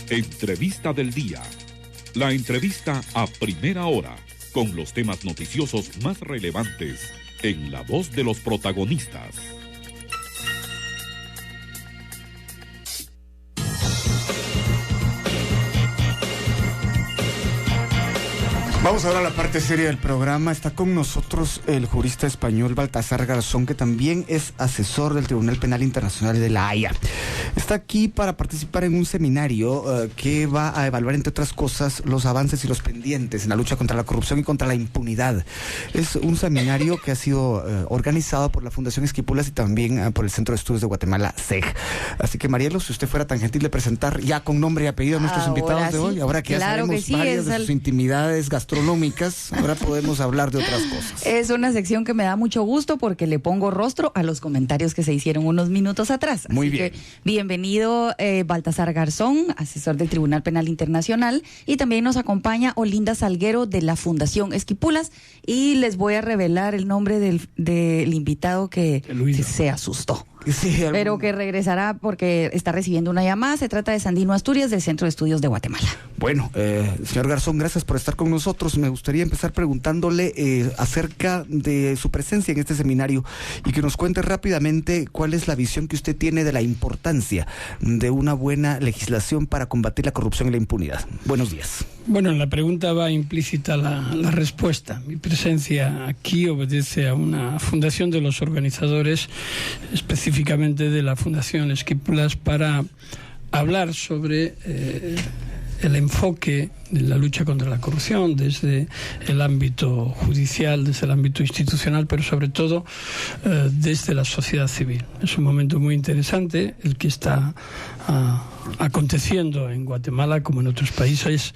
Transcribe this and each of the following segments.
Entrevista del día. La entrevista a primera hora, con los temas noticiosos más relevantes, en la voz de los protagonistas. Vamos ahora a la parte seria del programa. Está con nosotros el jurista español Baltasar Garzón, que también es asesor del Tribunal Penal Internacional de La Haya. Está aquí para participar en un seminario que va a evaluar, entre otras cosas, los avances y los pendientes en la lucha contra la corrupción y contra la impunidad. Es un seminario que ha sido organizado por la Fundación Esquipulas y también por el Centro de Estudios de Guatemala, CEG. Así que, Marielo, si usted fuera tan gentil de presentar ya con nombre y apellido a nuestros invitados de hoy, ahora que ya sabemos varias de sus intimidades gastronómicas, ahora podemos hablar de otras cosas. Es una sección que me da mucho gusto porque le pongo rostro a los comentarios que se hicieron unos minutos atrás. Muy Así bien. Que, bienvenido, Baltasar Garzón, asesor del Tribunal Penal Internacional, y también nos acompaña Olinda Salguero de la Fundación Esquipulas, y les voy a revelar el nombre del invitado que se asustó. Sí, pero que regresará porque está recibiendo una llamada. Se trata de Sandino Asturias, del Centro de Estudios de Guatemala. Bueno, señor Garzón, gracias por estar con nosotros. Me gustaría empezar preguntándole acerca de su presencia en este seminario y que nos cuente rápidamente cuál es la visión que usted tiene de la importancia de una buena legislación para combatir la corrupción y la impunidad. Buenos días. Bueno, en la pregunta va implícita la respuesta. Mi presencia aquí obedece a una fundación de los organizadores, específicamente de la Fundación Esquipulas, para hablar sobre el enfoque de la lucha contra la corrupción desde el ámbito judicial, desde el ámbito institucional, pero sobre todo desde la sociedad civil. Es un momento muy interesante el que está aconteciendo en Guatemala como en otros países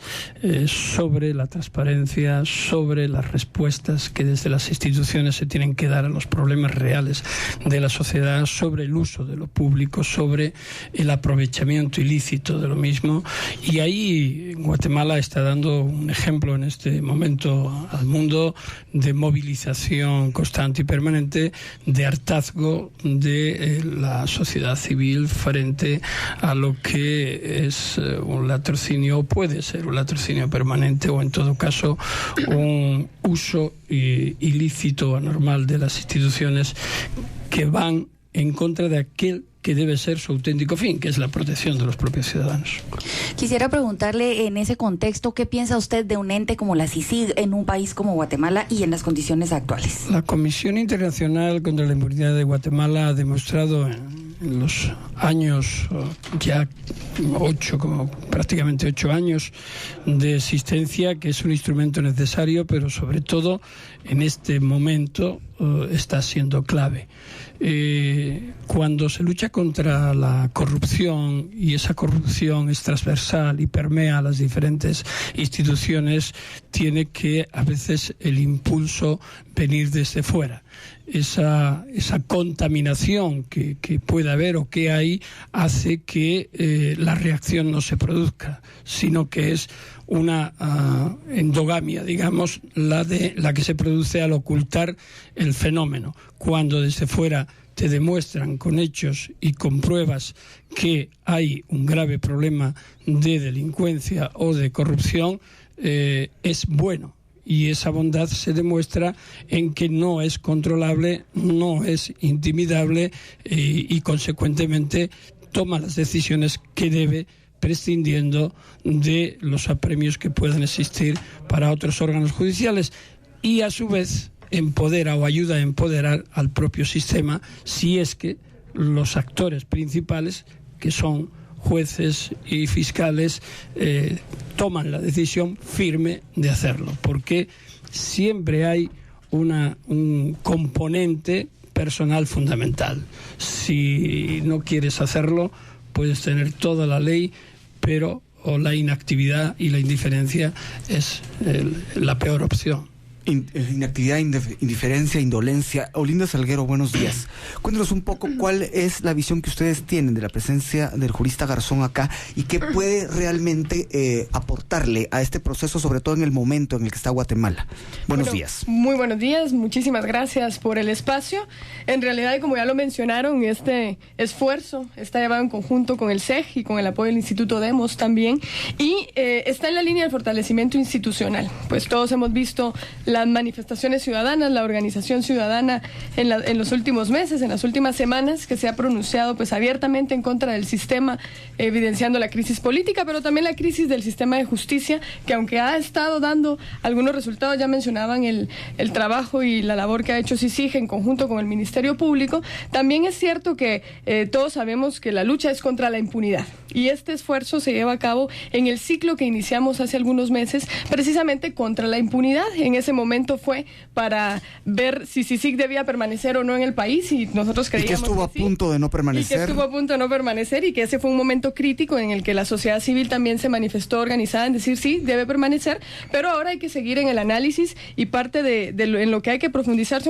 sobre la transparencia, sobre las respuestas que desde las instituciones se tienen que dar a los problemas reales de la sociedad, sobre el uso de lo público, sobre el aprovechamiento ilícito de lo mismo. Y ahí en Guatemala está dando un ejemplo en este momento al mundo de movilización constante y permanente, de hartazgo de la sociedad civil frente a lo que es un latrocinio, o puede ser un latrocinio permanente, o en todo caso un uso ilícito o anormal de las instituciones que van en contra de aquel que debe ser su auténtico fin, que es la protección de los propios ciudadanos. Quisiera preguntarle, en ese contexto, ¿qué piensa usted de un ente como la CICIG en un país como Guatemala y en las condiciones actuales? La Comisión Internacional contra la Impunidad de Guatemala ha demostrado en los años, ya prácticamente 8 años de existencia, que es un instrumento necesario, pero sobre todo en este momento está siendo clave. Cuando se lucha contra la corrupción, y esa corrupción es transversal y permea a las diferentes instituciones, tiene que a veces el impulso venir desde fuera. Esa contaminación que puede haber o que hay hace que la reacción no se produzca, sino que es una endogamia, digamos, la que se produce al ocultar el fenómeno. Cuando desde fuera te demuestran con hechos y con pruebas que hay un grave problema de delincuencia o de corrupción, es bueno. Y esa bondad se demuestra en que no es controlable, no es intimidable y consecuentemente toma las decisiones que debe, prescindiendo de los apremios que puedan existir para otros órganos judiciales, y a su vez empodera o ayuda a empoderar al propio sistema, si es que los actores principales, que son jueces y fiscales, toman la decisión firme de hacerlo, porque siempre hay un componente personal fundamental. Si no quieres hacerlo, puedes tener toda la ley, pero la inactividad y la indiferencia es la peor opción. Inactividad, indiferencia, indolencia. Olinda Salguero, buenos días. Cuéntanos un poco cuál es la visión que ustedes tienen de la presencia del jurista Garzón acá y qué puede realmente aportarle a este proceso, sobre todo en el momento en el que está Guatemala. Buenos días. Muy buenos días, muchísimas gracias por el espacio. En realidad, como ya lo mencionaron, este esfuerzo está llevado en conjunto con el CEG y con el apoyo del Instituto Demos también, y está en la línea del fortalecimiento institucional. Pues todos hemos visto las manifestaciones ciudadanas, la organización ciudadana en los últimos meses, en las últimas semanas, que se ha pronunciado pues abiertamente en contra del sistema, evidenciando la crisis política, pero también la crisis del sistema de justicia, que aunque ha estado dando algunos resultados, ya mencionaban el trabajo y la labor que ha hecho CICIG en conjunto con el Ministerio Público, también es cierto que todos sabemos que la lucha es contra la impunidad, y este esfuerzo se lleva a cabo en el ciclo que iniciamos hace algunos meses, precisamente contra la impunidad. En ese momento fue para ver si CICIG debía permanecer o no en el país, y nosotros creíamos que estuvo a punto de no permanecer. Y que estuvo a punto de no permanecer, y que ese fue un momento crítico en el que la sociedad civil también se manifestó organizada en decir sí, debe permanecer, pero ahora hay que seguir en el análisis, y parte en lo que hay que profundizar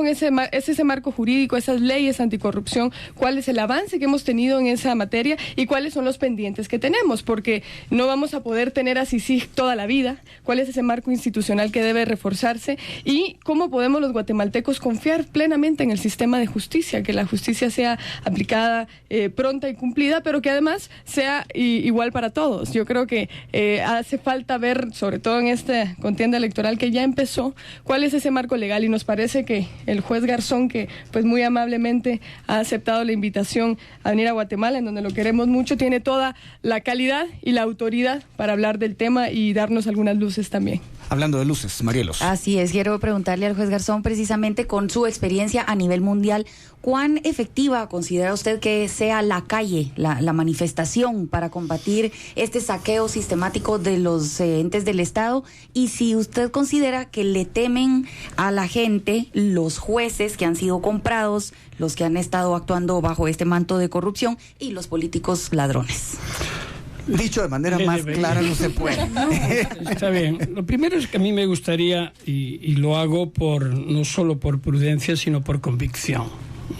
es ese marco jurídico, esas leyes anticorrupción, cuál es el avance que hemos tenido en esa materia y cuáles son los pendientes que tenemos, porque no vamos a poder tener a CICIG toda la vida, cuál es ese marco institucional que debe reforzarse, y cómo podemos los guatemaltecos confiar plenamente en el sistema de justicia, que la justicia sea aplicada pronta y cumplida, pero que además sea igual para todos. Yo creo que hace falta ver, sobre todo en esta contienda electoral que ya empezó, cuál es ese marco legal, y nos parece que el juez Garzón, que pues muy amablemente ha aceptado la invitación a venir a Guatemala, en donde lo queremos mucho, tiene toda la calidad y la autoridad para hablar del tema y darnos algunas luces también. Hablando de luces, Marielos. Así es, quiero preguntarle al juez Garzón, precisamente con su experiencia a nivel mundial, ¿cuán efectiva considera usted que sea la calle, la manifestación para combatir este saqueo sistemático de los entes del Estado? Y si usted considera que le temen a la gente los jueces que han sido comprados, los que han estado actuando bajo este manto de corrupción, y los políticos ladrones. Dicho de manera más clara no se puede. No, está bien. Lo primero es que a mí me gustaría, y lo hago no solo por prudencia, sino por convicción.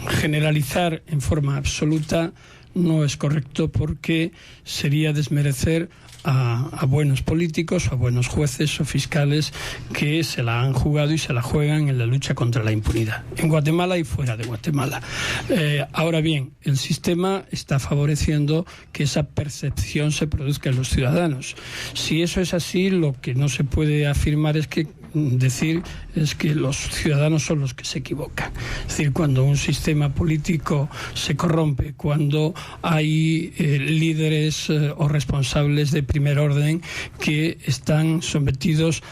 Generalizar en forma absoluta no es correcto, porque sería desmerecer a buenos políticos, a buenos jueces o fiscales que se la han jugado y se la juegan en la lucha contra la impunidad, en Guatemala y fuera de Guatemala. Ahora bien, el sistema está favoreciendo que esa percepción se produzca en los ciudadanos. Si eso es así, lo que no se puede afirmar es que los ciudadanos son los que se equivocan. Es decir, cuando un sistema político se corrompe, cuando hay líderes o responsables de primer orden que están sometidos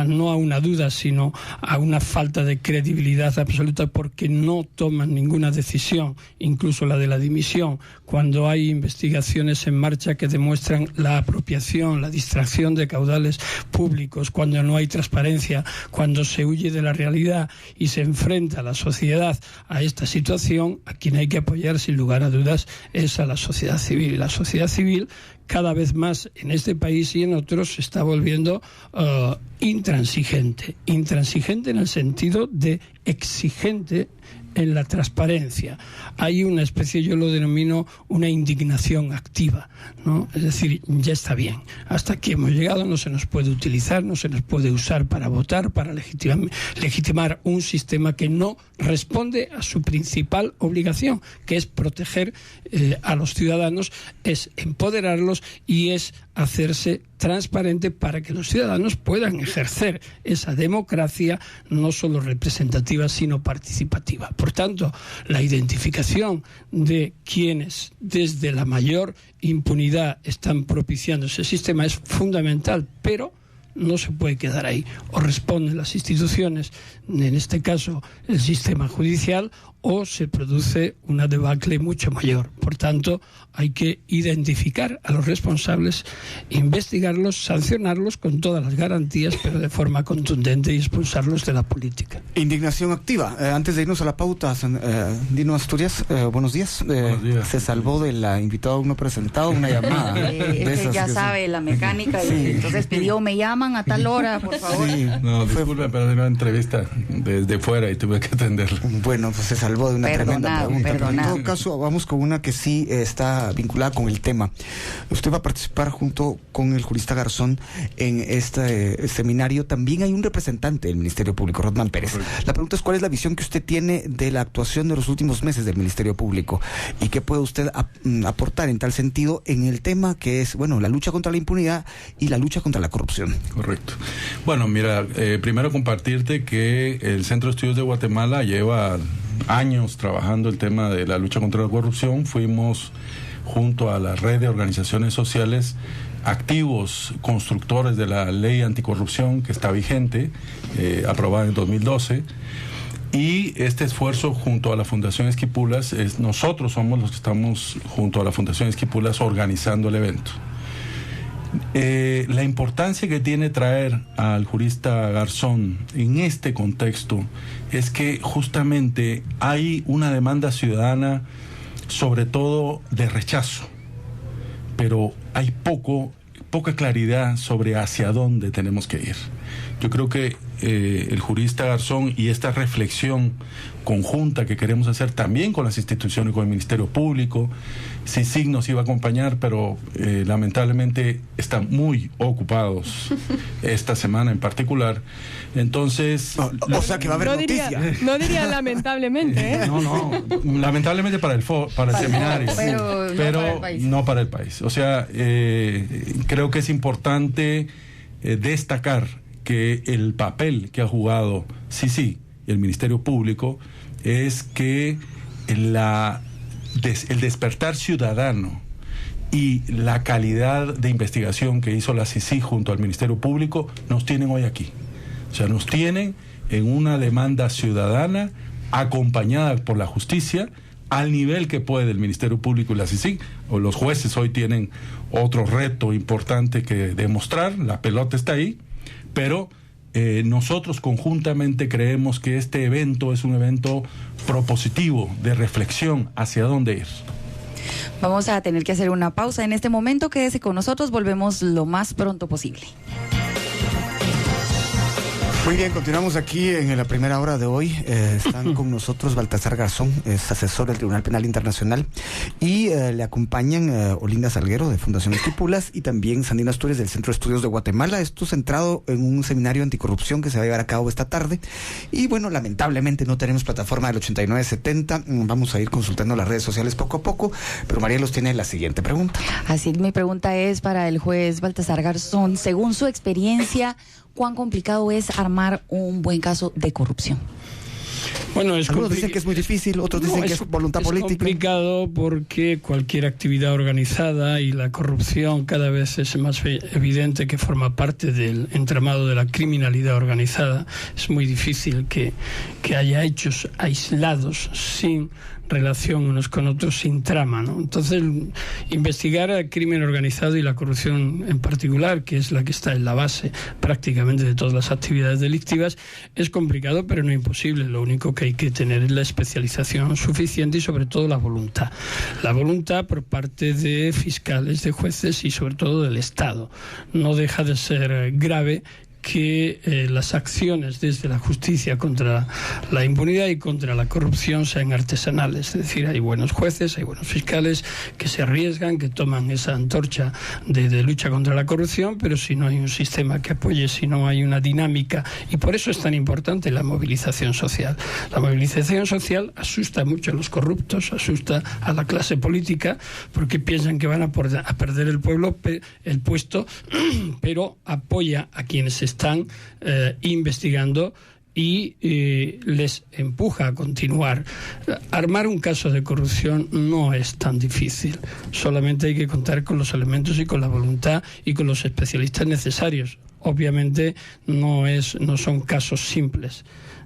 no a una duda, sino a una falta de credibilidad absoluta, porque no toman ninguna decisión, incluso la de la dimisión, cuando hay investigaciones en marcha que demuestran la apropiación, la distracción de caudales públicos, cuando no hay transparencia, cuando se huye de la realidad y se enfrenta a la sociedad a esta situación, a quien hay que apoyar sin lugar a dudas es a la sociedad civil. Y la sociedad civil, cada vez más en este país y en otros, se está volviendo intransigente en el sentido de exigente en la transparencia. Hay una especie, yo lo denomino una indignación activa, ¿no? Es decir, ya está bien, hasta aquí hemos llegado, no se nos puede utilizar, no se nos puede usar para votar, para legitimar un sistema que no responde a su principal obligación, que es proteger a los ciudadanos, es empoderarlos y es hacerse transparente para que los ciudadanos puedan ejercer esa democracia no solo representativa, sino participativa. Por tanto, la identificación de quienes desde la mayor impunidad están propiciando ese sistema es fundamental, pero no se puede quedar ahí. O responden las instituciones, en este caso el sistema judicial, o se produce una debacle mucho mayor. Por tanto, hay que identificar a los responsables, investigarlos, sancionarlos con todas las garantías, pero de forma contundente, y expulsarlos de la política. Indignación activa. Antes de irnos a la pauta, Dino Asturias, buenos días. Buenos días. Se salvó de la invitada uno presentado, una llamada. Ya sabe, la mecánica, sí. y entonces pidió, me llaman a tal hora, por favor. Sí. No, disculpe, pero era una entrevista desde fuera y tuve que atenderla. Bueno, pues se salvó de una tremenda pregunta. Pero en todo caso, vamos con una que sí está vinculada con el tema. Usted va a participar junto con el jurista Garzón en este seminario. También hay un representante del Ministerio Público, Rodman Pérez. Correcto. La pregunta es: ¿cuál es la visión que usted tiene de la actuación de los últimos meses del Ministerio Público? ¿Y qué puede usted aportar en tal sentido en el tema que es, bueno, la lucha contra la impunidad y la lucha contra la corrupción? Correcto. Bueno, mira, primero compartirte que el Centro de Estudios de Guatemala lleva años trabajando el tema de la lucha contra la corrupción. Fuimos, junto a la red de organizaciones sociales, activos constructores de la ley anticorrupción que está vigente, aprobada en 2012. Y este esfuerzo junto a la Fundación Esquipulas, nosotros somos los que estamos junto a la Fundación Esquipulas organizando el evento. La importancia que tiene traer al jurista Garzón en este contexto es que justamente hay una demanda ciudadana, sobre todo de rechazo, pero hay poca claridad sobre hacia dónde tenemos que ir. Yo creo que el jurista Garzón y esta reflexión conjunta que queremos hacer también con las instituciones, con el Ministerio Público, CICIG nos iba a acompañar, pero lamentablemente están muy ocupados esta semana en particular. Entonces... O sea que va a haber noticia. No diría lamentablemente, ¿eh? No, lamentablemente para el seminario, pero no para el país. O sea, creo que es importante destacar que el papel que ha jugado CICIG y el Ministerio Público es que el despertar ciudadano y la calidad de investigación que hizo la CICIG junto al Ministerio Público nos tienen hoy aquí. O sea, nos tienen en una demanda ciudadana acompañada por la justicia al nivel que puede el Ministerio Público y la CICIG. O los jueces hoy tienen otro reto importante que demostrar, la pelota está ahí, pero nosotros conjuntamente creemos que este evento es un evento propositivo de reflexión hacia dónde ir. Vamos a tener que hacer una pausa en este momento. Quédese con nosotros, volvemos lo más pronto posible. Muy bien, continuamos aquí en la primera hora de hoy. Están con nosotros Baltasar Garzón, es asesor del Tribunal Penal Internacional, y le acompañan Olinda Salguero de Fundación Esquipulas y también Sandino Asturias del Centro de Estudios de Guatemala. Esto centrado en un seminario anticorrupción que se va a llevar a cabo esta tarde. Y bueno, lamentablemente no tenemos plataforma del 8970. Vamos a ir consultando las redes sociales poco a poco, pero Marielos tiene la siguiente pregunta. Así, mi pregunta es para el juez Baltasar Garzón. Según su experiencia, ¿cuán complicado es armar un buen caso de corrupción? Bueno, algunos dicen que es muy difícil, otros dicen que es voluntad política. Es complicado porque cualquier actividad organizada y la corrupción cada vez es más evidente que forma parte del entramado de la criminalidad organizada. Es muy difícil que haya hechos aislados sin relación unos con otros, sin trama, ¿no? Entonces, investigar el crimen organizado y la corrupción en particular, que es la que está en la base prácticamente de todas las actividades delictivas, es complicado, pero no imposible. Lo único que hay que tener es la especialización suficiente y sobre todo la voluntad. La voluntad por parte de fiscales, de jueces y sobre todo del Estado. No deja de ser grave que las acciones desde la justicia contra la impunidad y contra la corrupción sean artesanales. Es decir, hay buenos jueces, hay buenos fiscales que se arriesgan, que toman esa antorcha de lucha contra la corrupción, pero si no hay un sistema que apoye, si no hay una dinámica, y por eso es tan importante la movilización social. La movilización social asusta mucho a los corruptos, asusta a la clase política, porque piensan que van a perder el puesto, pero apoya a quienes están investigando y les empuja a continuar. Armar un caso de corrupción no es tan difícil, solamente hay que contar con los elementos y con la voluntad y con los especialistas necesarios. Obviamente no son casos simples.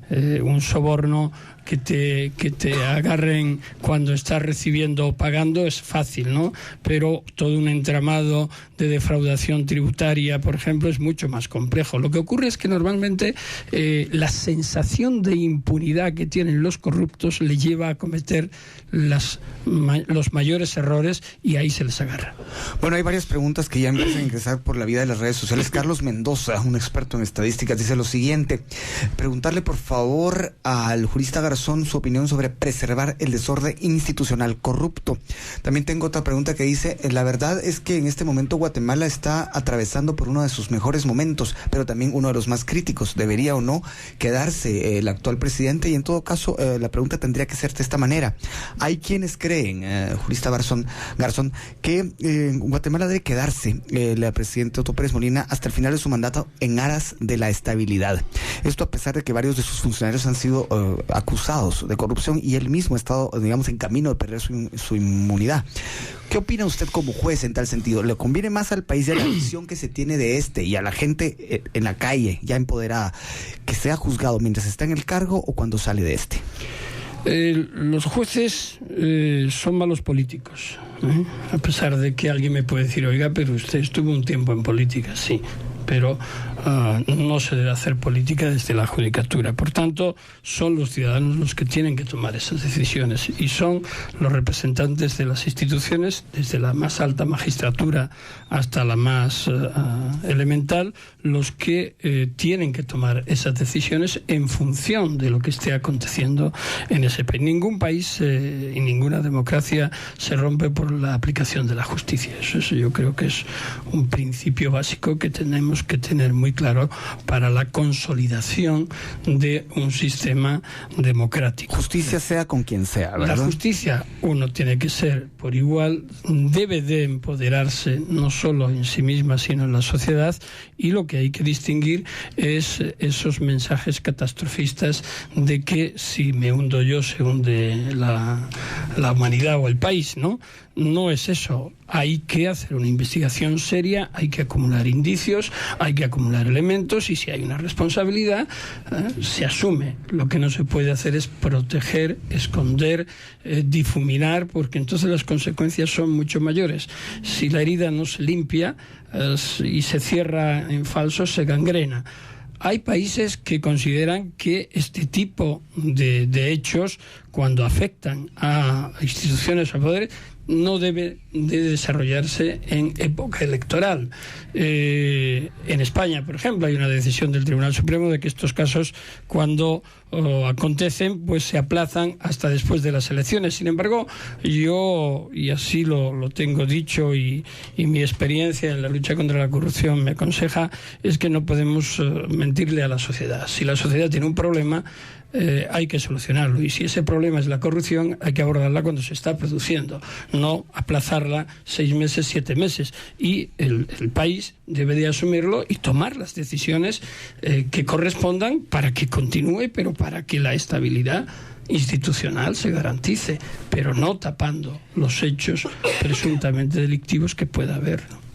Un soborno que te agarren cuando estás recibiendo o pagando es fácil, ¿no? Pero todo un entramado de defraudación tributaria, por ejemplo, es mucho más complejo. Lo que ocurre es que normalmente la sensación de impunidad que tienen los corruptos le lleva a cometer los mayores errores y ahí se les agarra. Bueno, hay varias preguntas que ya empiezan a ingresar por la vía de las redes sociales. Carlos Mendoza, un experto en estadísticas, dice lo siguiente: preguntarle por favor al jurista Garzón su opinión sobre preservar el desorden institucional corrupto. También tengo otra pregunta que dice: la verdad es que en este momento Guatemala está atravesando por uno de sus mejores momentos, pero también uno de los más críticos. ¿Debería o no quedarse el actual presidente? Y en todo caso, la pregunta tendría que ser de esta manera: hay quienes creen, jurista Garzón, que Guatemala debe quedarse el presidente Otto Pérez Molina hasta el final de su mandato en aras de la estabilidad. Esto a pesar de que varios de sus funcionarios han sido acusados de corrupción y él mismo ha estado, digamos, en camino de perder su inmunidad. ¿Qué opina usted como juez en tal sentido? ¿Le conviene más al país de la visión que se tiene de y a la gente en la calle, ya empoderada, que sea juzgado mientras está en el cargo o cuando sale de este? Los jueces son malos políticos, a pesar de que alguien me puede decir: oiga, pero usted estuvo un tiempo en política. Sí, pero no se debe hacer política desde la judicatura. Por tanto, son los ciudadanos los que tienen que tomar esas decisiones y son los representantes de las instituciones, desde la más alta magistratura hasta la más elemental, los que tienen que tomar esas decisiones en función de lo que esté aconteciendo en ese país. Ningún país y ninguna democracia se rompe por la aplicación de la justicia. Eso yo creo que es un principio básico que tenemos que tener muy claro para la consolidación de un sistema democrático. Justicia sea con quien sea, ¿verdad? La justicia, uno tiene que ser por igual, debe de empoderarse no solo en sí misma, sino en la sociedad, y lo que hay que distinguir es esos mensajes catastrofistas de que si me hundo yo, se hunde la humanidad o el país, ¿no? No es eso. Hay que hacer una investigación seria, hay que acumular indicios, hay que acumular elementos, y si hay una responsabilidad, se asume. Lo que no se puede hacer es proteger, esconder, difuminar, porque entonces las consecuencias son mucho mayores. Si la herida no se limpia y se cierra en falso, se gangrena. Hay países que consideran que este tipo de hechos, cuando afectan a instituciones o poderes, no debe de desarrollarse en época electoral. En España, por ejemplo, hay una decisión del Tribunal Supremo de que estos casos, cuando acontecen, pues se aplazan hasta después de las elecciones. Sin embargo, yo, y así lo tengo dicho, y mi experiencia en la lucha contra la corrupción me aconseja, es que no podemos mentirle a la sociedad. Si la sociedad tiene un problema, hay que solucionarlo, y si ese problema es la corrupción, hay que abordarla cuando se está produciendo, no aplazarla 6 meses, 7 meses, y el país debe de asumirlo y tomar las decisiones que correspondan para que continúe, pero para que la estabilidad institucional se garantice, pero no tapando los hechos presuntamente delictivos que pueda haber, ¿no?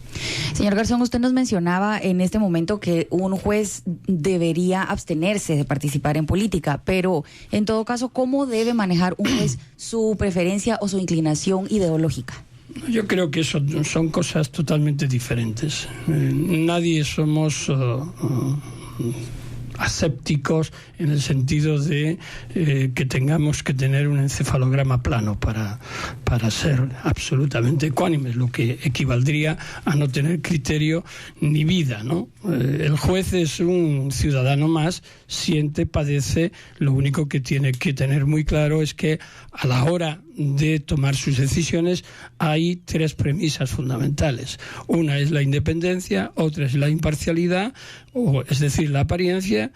Señor Garzón, usted nos mencionaba en este momento que un juez debería abstenerse de participar en política, pero en todo caso, ¿cómo debe manejar un juez su preferencia o su inclinación ideológica? Yo creo que son cosas totalmente diferentes. Nadie somos asépticos en el sentido de que tengamos que tener un encefalograma plano para ser absolutamente ecuánimes, lo que equivaldría a no tener criterio ni vida, ¿no? El juez es un ciudadano más, siente, padece. Lo único que tiene que tener muy claro es que a la hora de tomar sus decisiones hay 3 premisas fundamentales. Una es la independencia, otra es la imparcialidad, es decir, la apariencia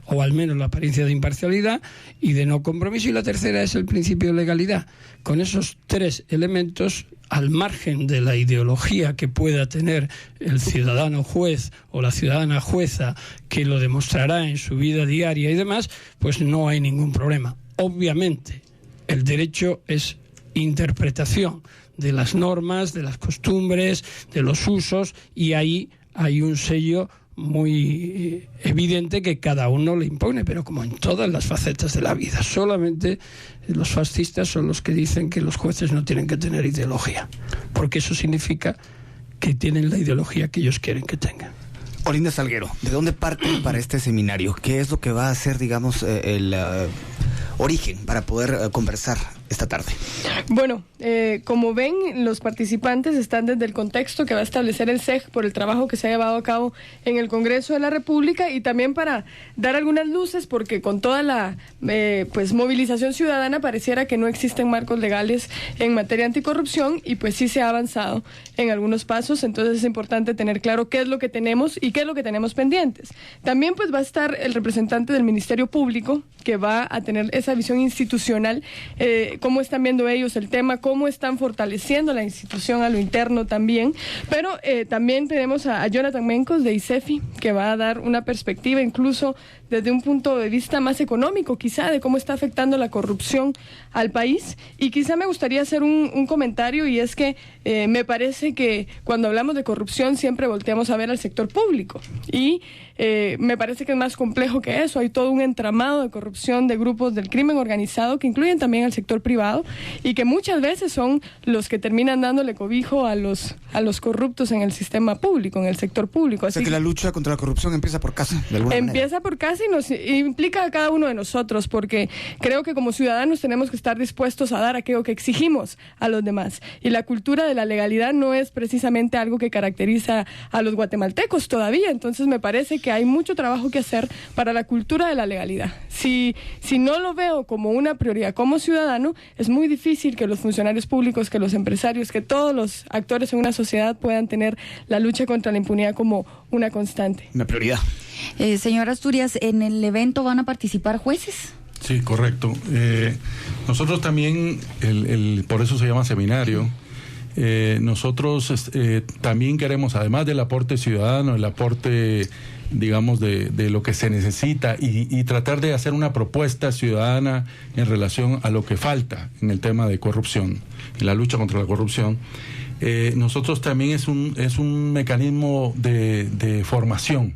o al menos la apariencia de imparcialidad y de no compromiso, y la tercera es el principio de legalidad. Con esos 3 elementos, al margen de la ideología que pueda tener el ciudadano juez o la ciudadana jueza, que lo demostrará en su vida diaria y demás, pues no hay ningún problema. Obviamente, el derecho es interpretación de las normas, de las costumbres, de los usos, y ahí hay un sello muy evidente que cada uno le impone, pero como en todas las facetas de la vida. Solamente los fascistas son los que dicen que los jueces no tienen que tener ideología, porque eso significa que tienen la ideología que ellos quieren que tengan. Olinda Salguero, ¿de dónde parten para este seminario? ¿Qué es lo que va a ser, digamos, el origen para poder conversar esta tarde? Bueno, como ven, los participantes están desde el contexto que va a establecer el CEG por el trabajo que se ha llevado a cabo en el Congreso de la República, y también para dar algunas luces, porque con toda la movilización ciudadana pareciera que no existen marcos legales en materia anticorrupción, y pues sí se ha avanzado en algunos pasos. Entonces es importante tener claro qué es lo que tenemos y qué es lo que tenemos pendientes. También pues va a estar el representante del Ministerio Público, que va a tener esa visión institucional, cómo están viendo ellos el tema, cómo están fortaleciendo la institución a lo interno también. Pero también tenemos a Jonathan Mencos de ICEFI, que va a dar una perspectiva incluso desde un punto de vista más económico, quizá, de cómo está afectando la corrupción al país. Y quizá me gustaría hacer un comentario, y es que me parece que cuando hablamos de corrupción siempre volteamos a ver al sector público, y me parece que es más complejo que eso. Hay todo un entramado de corrupción de grupos del crimen organizado que incluyen también al sector privado, y que muchas veces son los que terminan dándole cobijo a los corruptos en el sistema público, en el sector público. Así o sea que la lucha contra la corrupción empieza por casa, de alguna manera. Empieza por casa y nos implica a cada uno de nosotros, porque creo que como ciudadanos tenemos que estar dispuestos a dar aquello que exigimos a los demás. Y la cultura de la legalidad no es precisamente algo que caracteriza a los guatemaltecos todavía. Entonces me parece que hay mucho trabajo que hacer para la cultura de la legalidad. Si no lo veo como una prioridad como ciudadano, es muy difícil que los funcionarios públicos, que los empresarios, que todos los actores en una sociedad puedan tener la lucha contra la impunidad como una constante. Una prioridad. Señor Asturias, ¿en el evento van a participar jueces? Sí, correcto. Nosotros también, por eso se llama seminario, nosotros también queremos, además del aporte ciudadano, el aporte, digamos, de lo que se necesita, y tratar de hacer una propuesta ciudadana en relación a lo que falta en el tema de corrupción, en la lucha contra la corrupción. Nosotros también es un mecanismo de formación,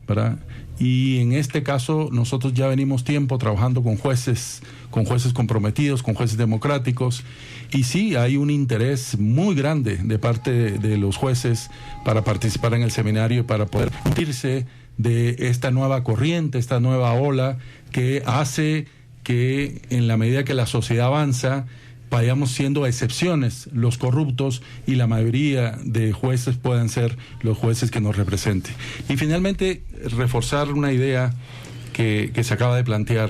¿verdad? Y en este caso nosotros ya venimos tiempo trabajando con jueces comprometidos, con jueces democráticos, y sí hay un interés muy grande de parte de los jueces para participar en el seminario, para poder nutrirse de esta nueva corriente, esta nueva ola que hace que en la medida que la sociedad avanza vayamos siendo excepciones los corruptos, y la mayoría de jueces puedan ser los jueces que nos representen. Y finalmente, reforzar una idea que se acaba de plantear.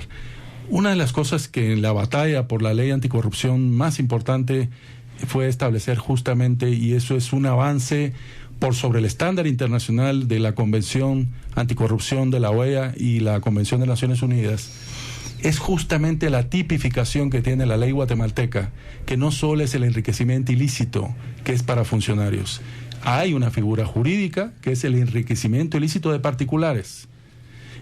Una de las cosas que en la batalla por la ley anticorrupción más importante fue establecer justamente, y eso es un avance por sobre el estándar internacional de la Convención Anticorrupción de la OEA y la Convención de Naciones Unidas, es justamente la tipificación que tiene la ley guatemalteca, que no solo es el enriquecimiento ilícito, que es para funcionarios. Hay una figura jurídica que es el enriquecimiento ilícito de particulares.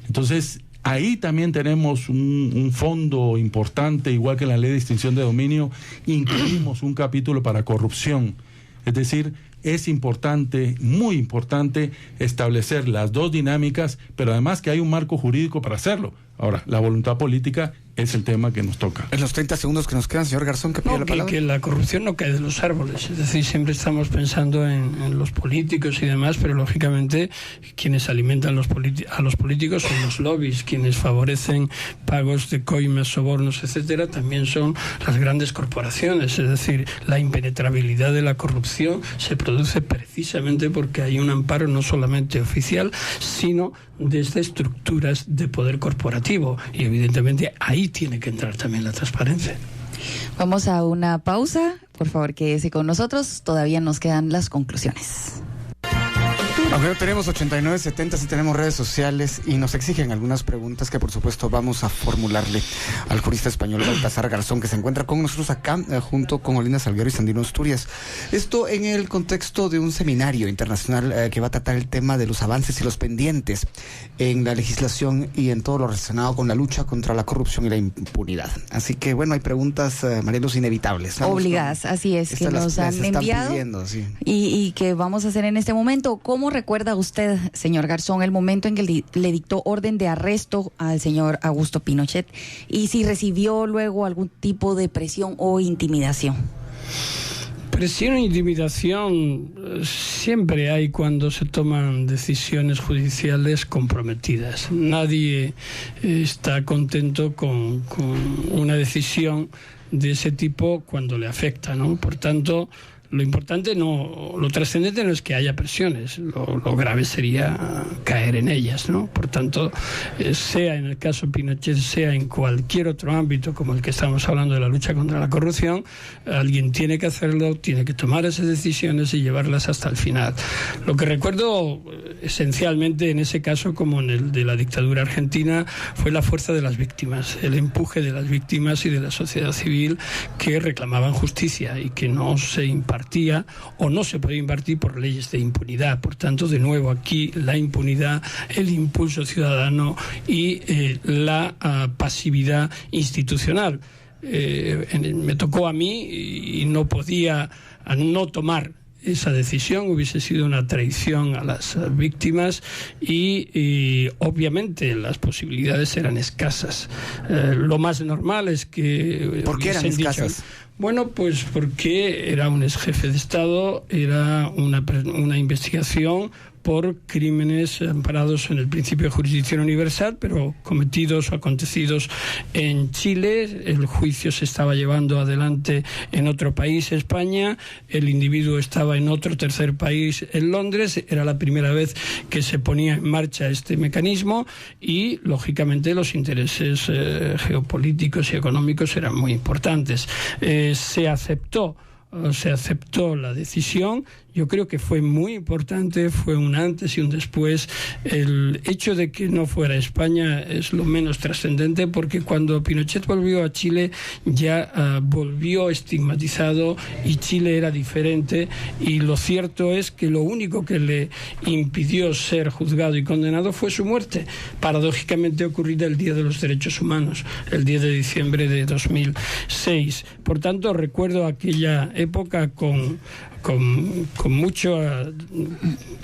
Entonces, ahí también tenemos un fondo importante, igual que en la ley de extinción de dominio, incluimos un capítulo para corrupción. Es decir, es importante, muy importante, establecer las dos dinámicas, pero además que hay un marco jurídico para hacerlo. Ahora, la voluntad política es el tema que nos toca. En los 30 segundos que nos quedan, señor Garzón, que pide la palabra. Que la corrupción no cae de los árboles. Es decir, siempre estamos pensando en los políticos y demás, pero lógicamente quienes alimentan a los políticos son los lobbies, quienes favorecen pagos de coimas, sobornos, etcétera, también son las grandes corporaciones. Es decir, la impenetrabilidad de la corrupción se produce precisamente porque hay un amparo no solamente oficial, sino desde estructuras de poder corporativo, y evidentemente ahí tiene que entrar también la transparencia. Vamos a una pausa, por favor quédese con nosotros, todavía nos quedan las conclusiones. Aunque no tenemos 8970, sí tenemos redes sociales y nos exigen algunas preguntas que por supuesto vamos a formularle al jurista español Baltasar Garzón, que se encuentra con nosotros acá junto con Olinda Salguero y Sandino Asturias. Esto en el contexto de un seminario internacional que va a tratar el tema de los avances y los pendientes en la legislación y en todo lo relacionado con la lucha contra la corrupción y la impunidad. Así que bueno, hay preguntas, Marielos, inevitables. Obligadas, así es, que nos han enviado pidiendo, sí. y que vamos a hacer en este momento. ¿Cómo recuerda usted, señor Garzón, el momento en que le dictó orden de arresto al señor Augusto Pinochet y si recibió luego algún tipo de presión o intimidación? Presión e intimidación siempre hay cuando se toman decisiones judiciales comprometidas. Nadie está contento con una decisión de ese tipo cuando le afecta, ¿no? Por tanto, lo importante lo trascendente no es que haya presiones, lo grave sería caer en ellas, ¿no? Por tanto, sea en el caso Pinochet, sea en cualquier otro ámbito como el que estamos hablando de la lucha contra la corrupción, alguien tiene que hacerlo, tiene que tomar esas decisiones y llevarlas hasta el final. Lo que recuerdo esencialmente en ese caso, como en el de la dictadura argentina, fue la fuerza de las víctimas, el empuje de las víctimas y de la sociedad civil que reclamaban justicia y que no se impartía o no se podía impartir por leyes de impunidad. Por tanto, de nuevo aquí la impunidad, el impulso ciudadano y la pasividad institucional. Me tocó a mí y no podía no tomar esa decisión, hubiese sido una traición a las víctimas y obviamente las posibilidades eran escasas. Lo más normal es que... ¿Por qué eran escasas? Bueno, pues porque era un ex jefe de Estado, era una investigación por crímenes amparados en el principio de jurisdicción universal, pero cometidos o acontecidos en Chile. El juicio se estaba llevando adelante en otro país, España. El individuo estaba en otro tercer país, en Londres. Era la primera vez que se ponía en marcha este mecanismo y, lógicamente, los intereses geopolíticos y económicos eran muy importantes. Se aceptó la decisión. Yo creo que fue muy importante, fue un antes y un después. El hecho de que no fuera España es lo menos trascendente, porque cuando Pinochet volvió a Chile ya volvió estigmatizado y Chile era diferente, y lo cierto es que lo único que le impidió ser juzgado y condenado fue su muerte, paradójicamente ocurrida el Día de los Derechos Humanos, el 10 de diciembre de 2006. Por tanto, recuerdo aquella época con mucho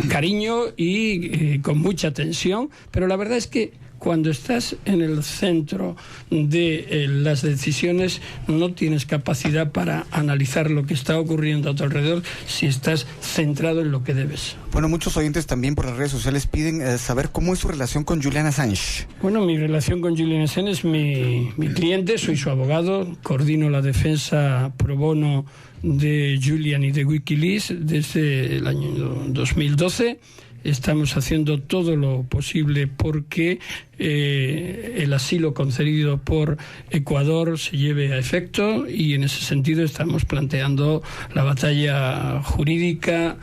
cariño y con mucha tensión, pero la verdad es que cuando estás en el centro de las decisiones no tienes capacidad para analizar lo que está ocurriendo a tu alrededor si estás centrado en lo que debes. Bueno, muchos oyentes también por las redes sociales piden saber cómo es su relación con Julian Assange. Bueno, mi relación con Julian Assange es mi cliente, soy su abogado, coordino la defensa pro bono de Julian y de Wikileaks desde el año 2012. Estamos haciendo todo lo posible porque el asilo concedido por Ecuador se lleve a efecto, y en ese sentido estamos planteando la batalla jurídica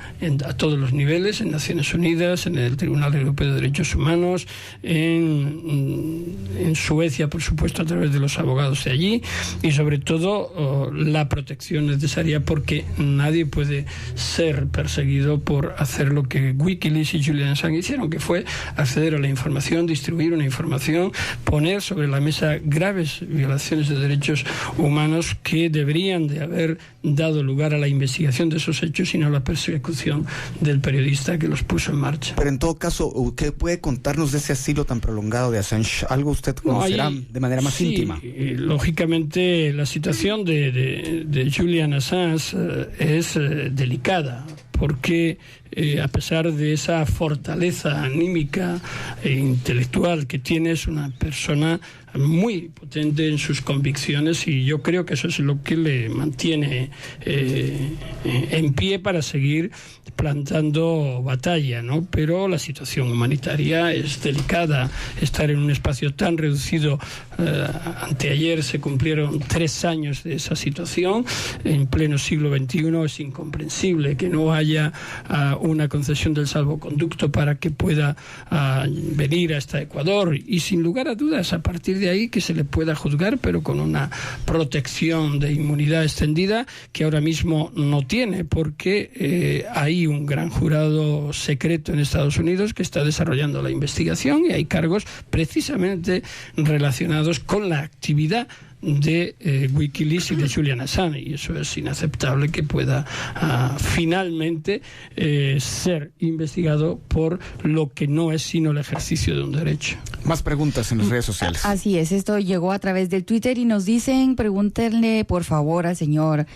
a todos los niveles, en Naciones Unidas, en el Tribunal Europeo de Derechos Humanos, en Suecia, por supuesto, a través de los abogados de allí, y sobre todo la protección necesaria, porque nadie puede ser perseguido por hacer lo que Wikileaks y Julian Assange hicieron, que fue acceder a la información, distribuir una información, poner sobre la mesa graves violaciones de derechos humanos que deberían de haber dado lugar a la investigación de esos hechos y no a la persecución del periodista que los puso en marcha. Pero en todo caso, ¿qué puede contarnos de ese asilo tan prolongado de Assange? ¿Algo usted conocerá de manera más íntima? Lógicamente, la situación de Julian Assange es delicada, porque a pesar de esa fortaleza anímica e intelectual que tiene, es una persona muy potente en sus convicciones, y yo creo que eso es lo que le mantiene en pie para seguir plantando batalla, ¿no? Pero la situación humanitaria es delicada. Estar en un espacio tan reducido, anteayer se cumplieron 3 años de esa situación, en pleno siglo XXI es incomprensible que no haya una concesión del salvoconducto para que pueda venir hasta Ecuador, y sin lugar a dudas, a partir de ahí que se le pueda juzgar, pero con una protección de inmunidad extendida que ahora mismo no tiene, porque hay un gran jurado secreto en Estados Unidos que está desarrollando la investigación, y hay cargos precisamente relacionados con la actividad de Wikileaks y de Julian Assange, y eso es inaceptable que pueda finalmente ser investigado por lo que no es sino el ejercicio de un derecho. Más preguntas en las redes sociales. Así es, esto llegó a través del Twitter y nos dicen, pregúntenle por favor al señor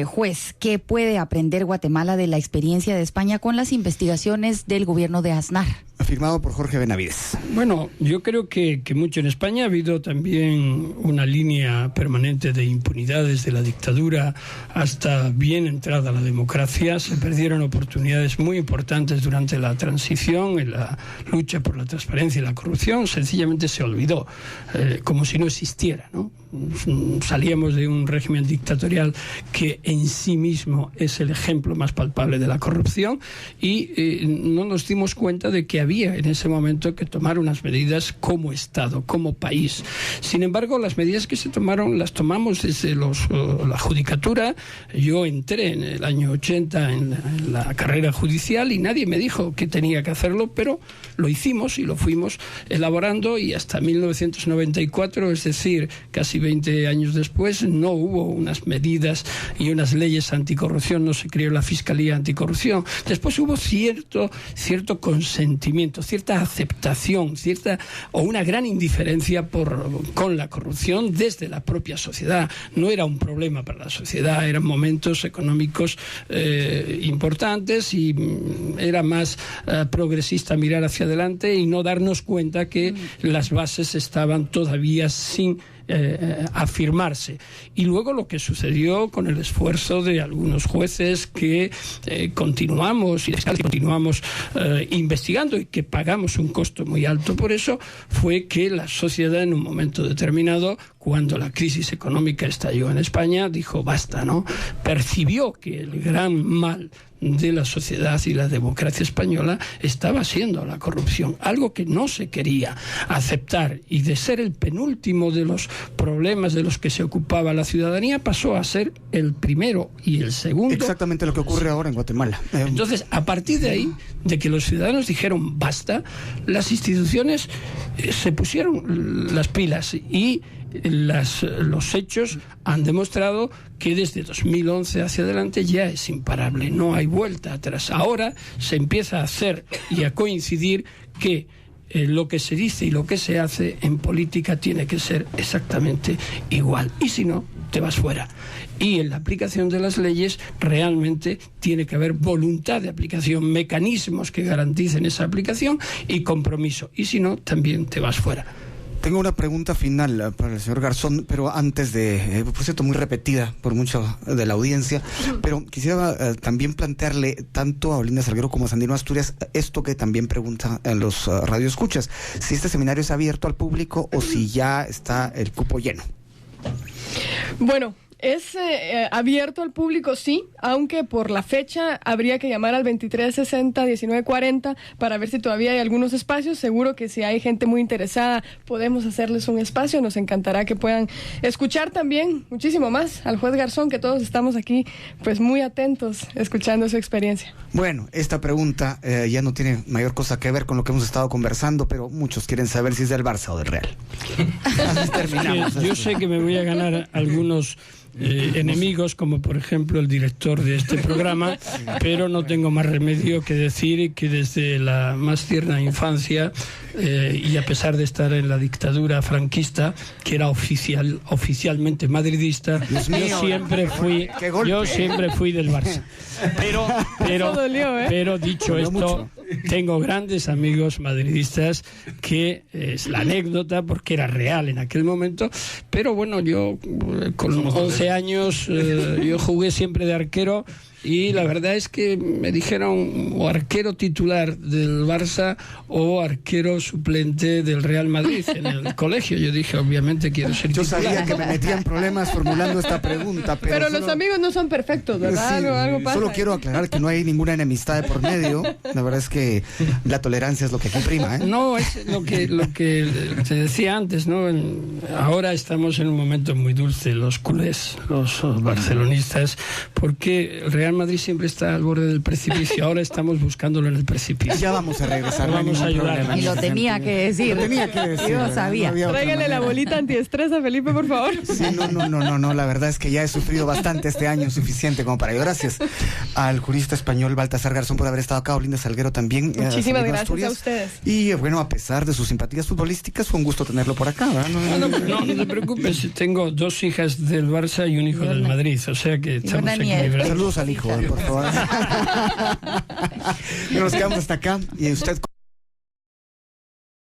juez, ¿qué puede aprender Guatemala de la experiencia de España con las investigaciones del gobierno de Aznar? Firmado por Jorge Benavides. Bueno, yo creo que mucho en España ha habido también una línea permanente de impunidad desde la dictadura hasta bien entrada la democracia. Se perdieron oportunidades muy importantes durante la transición, en la lucha por la transparencia y la corrupción. Sencillamente se olvidó, como si no existiera, ¿no? Salíamos de un régimen dictatorial que en sí mismo es el ejemplo más palpable de la corrupción y no nos dimos cuenta de que había en ese momento que tomar unas medidas como Estado, como país. Sin embargo, las medidas que se tomaron las tomamos desde la judicatura. Yo entré en el año 80 en la carrera judicial y nadie me dijo que tenía que hacerlo, pero lo hicimos y lo fuimos elaborando y hasta 1994, es decir, casi 20 años después, no hubo unas medidas y unas leyes anticorrupción, no se creó la Fiscalía Anticorrupción. Después hubo cierto consentimiento, cierta aceptación, o una gran indiferencia con la corrupción desde la propia sociedad. No era un problema para la sociedad, eran momentos económicos importantes y era más progresista mirar hacia adelante y no darnos cuenta que las bases estaban todavía sin afirmarse. Y luego lo que sucedió con el esfuerzo de algunos jueces que continuamos investigando y que pagamos un costo muy alto por eso, fue que la sociedad en un momento determinado, cuando la crisis económica estalló en España, dijo basta, ¿no? Percibió que el gran mal de la sociedad y la democracia española estaba siendo la corrupción, algo que no se quería aceptar, y de ser el penúltimo de los problemas de los que se ocupaba la ciudadanía pasó a ser el primero y el segundo. Exactamente lo que ocurre ahora en Guatemala. Entonces, a partir de ahí, de que los ciudadanos dijeron basta, las instituciones se pusieron las pilas y los hechos han demostrado que desde 2011 hacia adelante ya es imparable, no hay vuelta atrás. Ahora se empieza a hacer y a coincidir que lo que se dice y lo que se hace en política tiene que ser exactamente igual, y si no, te vas fuera. Y en la aplicación de las leyes realmente tiene que haber voluntad de aplicación, mecanismos que garanticen esa aplicación y compromiso, y si no, también te vas fuera. Tengo una pregunta final para el señor Garzón, pero antes de, por cierto, muy repetida por mucho de la audiencia, pero quisiera también plantearle tanto a Olinda Salguero como a Sandino Asturias esto que también pregunta en los radioescuchas, si este seminario es abierto al público o si ya está el cupo lleno. Bueno, es abierto al público, sí, aunque por la fecha habría que llamar al 2360-1940 para ver si todavía hay algunos espacios. Seguro que si hay gente muy interesada podemos hacerles un espacio. Nos encantará que puedan escuchar también muchísimo más al juez Garzón, que todos estamos aquí pues muy atentos escuchando su experiencia. Bueno, esta pregunta ya no tiene mayor cosa que ver con lo que hemos estado conversando, pero muchos quieren saber si es del Barça o del Real. Así terminamos. Yo sé que me voy a ganar algunos enemigos, como por ejemplo el director de este programa, pero no tengo más remedio que decir que desde la más tierna infancia y a pesar de estar en la dictadura franquista, que era oficialmente madridista, yo siempre fui del Barça. Pero dicho esto, tengo grandes amigos madridistas que es la anécdota porque era real en aquel momento, pero bueno, yo con 11 años yo jugué siempre de arquero y la verdad es que me dijeron o arquero titular del Barça o arquero suplente del Real Madrid en el colegio. Yo dije, obviamente quiero ser titular. Yo sabía que me metía en problemas formulando esta pregunta, pero los amigos no son perfectos, ¿verdad? Sí, algo pasa. Solo quiero aclarar que no hay ninguna enemistad de por medio. La verdad es que la tolerancia es lo que aquí prima, ¿eh? No, es lo que te decía antes, ¿no? Ahora estamos en un momento muy dulce, los culés, los barcelonistas, porque realmente Real Madrid siempre está al borde del precipicio. Ahora estamos buscándolo en el precipicio. Ya vamos a regresar. Lo vamos a ayudar. Y lo tenía que decir. Lo tenía que decir. Yo ¿verdad? sabía. No había otra Tráigale la manera. bolita antiestrés a Felipe, por favor. Sí, no, la verdad es que ya he sufrido bastante este año, suficiente como para ello. Gracias al jurista español Baltasar Garzón por haber estado acá, Olinda Salguero también. Muchísimas de gracias Asturias. a ustedes. Y bueno, a pesar de sus simpatías futbolísticas, fue un gusto tenerlo por acá, ¿verdad? No te preocupes, tengo 2 hijas del Barça y un hijo del Madrid, o sea que estamos Daniel. equilibrados. Saludos al hijo, por favor. Nos quedamos hasta acá y usted